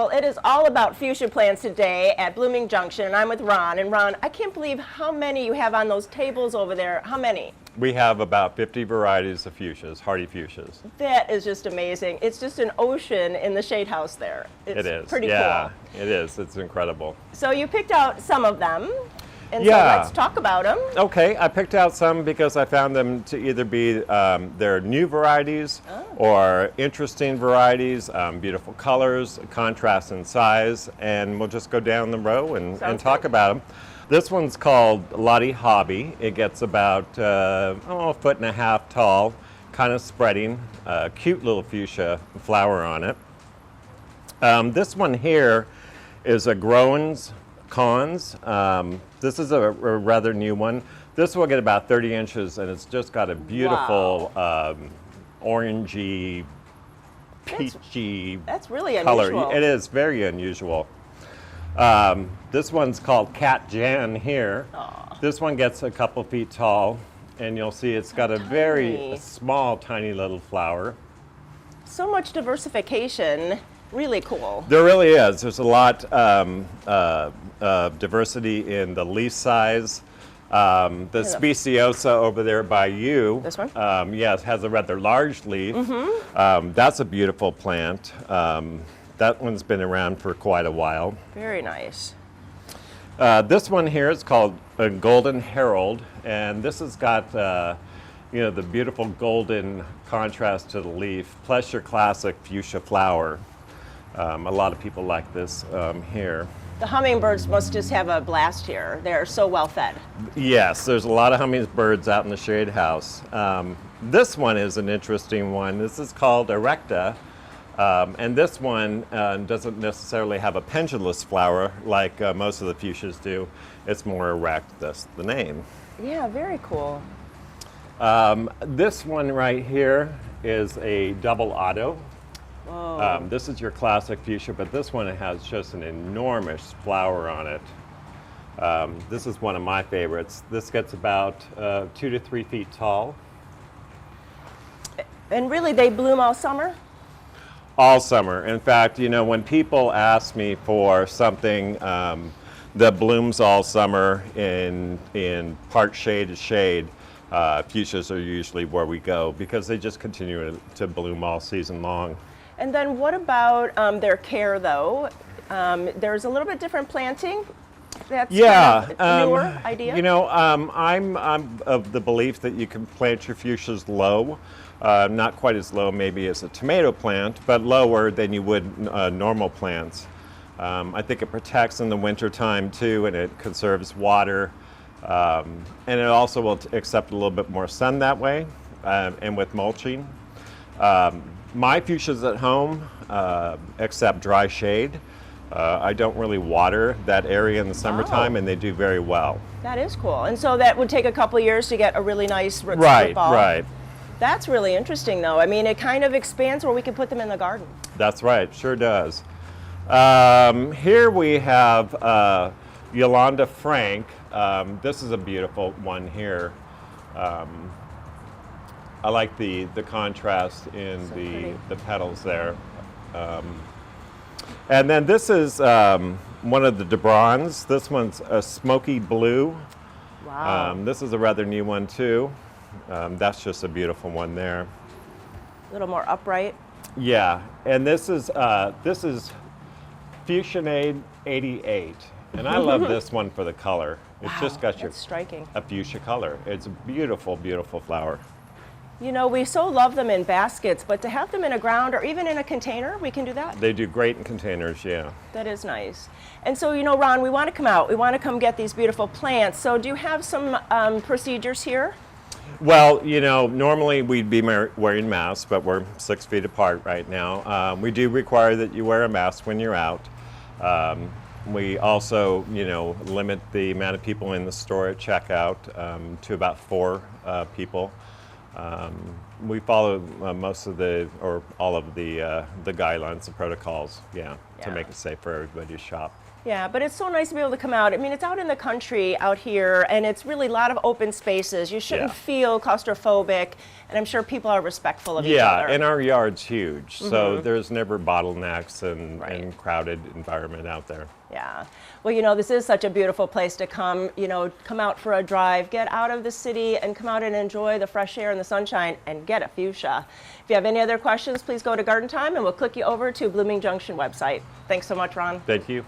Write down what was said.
Well, it is all about fuchsia plants today at Blooming Junction, and I'm with Ron. And Ron, I can't believe how many you have on those tables over there. How many? We have about 50 varieties of fuchsias, hardy fuchsias. That is just amazing. It's just an ocean in the shade house there. It is. Pretty yeah, cool. It is. It's incredible. So you picked out some of them, and Yeah. so let's talk about them. Okay, I picked out some because I found them to either be their new varieties or interesting varieties, beautiful colors, contrast in size, and we'll just go down the row and talk good. about them. This one's called Lottie Hobby. It gets about a foot and a half tall, kind of spreading, cute little fuchsia flower on it. This one here is a Groen's Cons. This is a rather new one. This will get about 30 inches, and it's just got a beautiful orangey, peachy That's really color. unusual. It is very unusual. This one's called Kat Jan here. Aw. This one gets a couple feet tall, and you'll see it's got a very small, tiny little flower. So much diversification. Really cool. There really is. There's a lot of diversity in the leaf size. The Speciosa over there by you. This one? Yes, has a rather large leaf. That's a beautiful plant. That one's been around for quite a while. Very nice. This one here is called a Golden Harald, and this has got the beautiful golden contrast to the leaf, plus your classic fuchsia flower. A lot of people like this here. The hummingbirds must just have a blast here. They're so well fed. Yes, there's a lot of hummingbirds out in the shade house. This one is an interesting one. This is called Erecta, and this one doesn't necessarily have a pendulous flower like most of the fuchsias do. It's more erect, that's the name. Yeah, very cool. This one right here is a double Otto. Whoa. This is your classic fuchsia, but this one has just an enormous flower on it. This is one of my favorites. This gets about 2 to 3 feet tall. And really, they bloom all summer? All summer. In fact, when people ask me for something that blooms all summer in part shade to shade, fuchsias are usually where we go because they just continue to bloom all season long. And then what about their care, though? There's a little bit different planting. That's kind of newer idea. I'm of the belief that you can plant your fuchsias low, not quite as low maybe as a tomato plant, but lower than you would normal plants. I think it protects in the winter time too, and it conserves water, and it also will accept a little bit more sun that way, and with mulching. My fuchsias at home accept dry shade. I don't really water that area in the summertime, and they do very well. That is cool. And so that would take a couple years to get a really nice root ball. Right. That's really interesting, though. I mean, it kind of expands where we can put them in the garden. That's right, sure does. Here we have Yolanda Franck. This is a beautiful one here. I like the contrast in the petals there. And then this is one of the Debkons. This one's a smoky blue. Wow. This is a rather new one too. That's just a beautiful one there. A little more upright. Yeah, and this is Fuchsiade 88. And I love this one for the color. It's just got striking. a fuchsia color. It's a beautiful, beautiful flower. We so love them in baskets, but to have them in a ground or even in a container, we can do that. They do great in containers, yeah. That is nice. And so, Ron, we want to come out. We want to come get these beautiful plants. So do you have some procedures here? Well, normally we'd be wearing masks, but we're 6 feet apart right now. We do require that you wear a mask when you're out. We also, limit the amount of people in the store at checkout to about 4 people. We follow most of all of the guidelines, the protocols, to make it safe for everybody to shop. Yeah, but it's so nice to be able to come out. I mean, it's out in the country out here, and it's really a lot of open spaces. You shouldn't feel claustrophobic, and I'm sure people are respectful of each other. Yeah, and our yard's huge, so there's never bottlenecks and crowded environment out there. Yeah. Well, you know, this is such a beautiful place to come, you know, come out for a drive, get out of the city and come out and enjoy the fresh air and the sunshine and get a fuchsia. If you have any other questions, please go to Garden Time and we'll click you over to Blooming Junction website. Thanks so much, Ron. Thank you.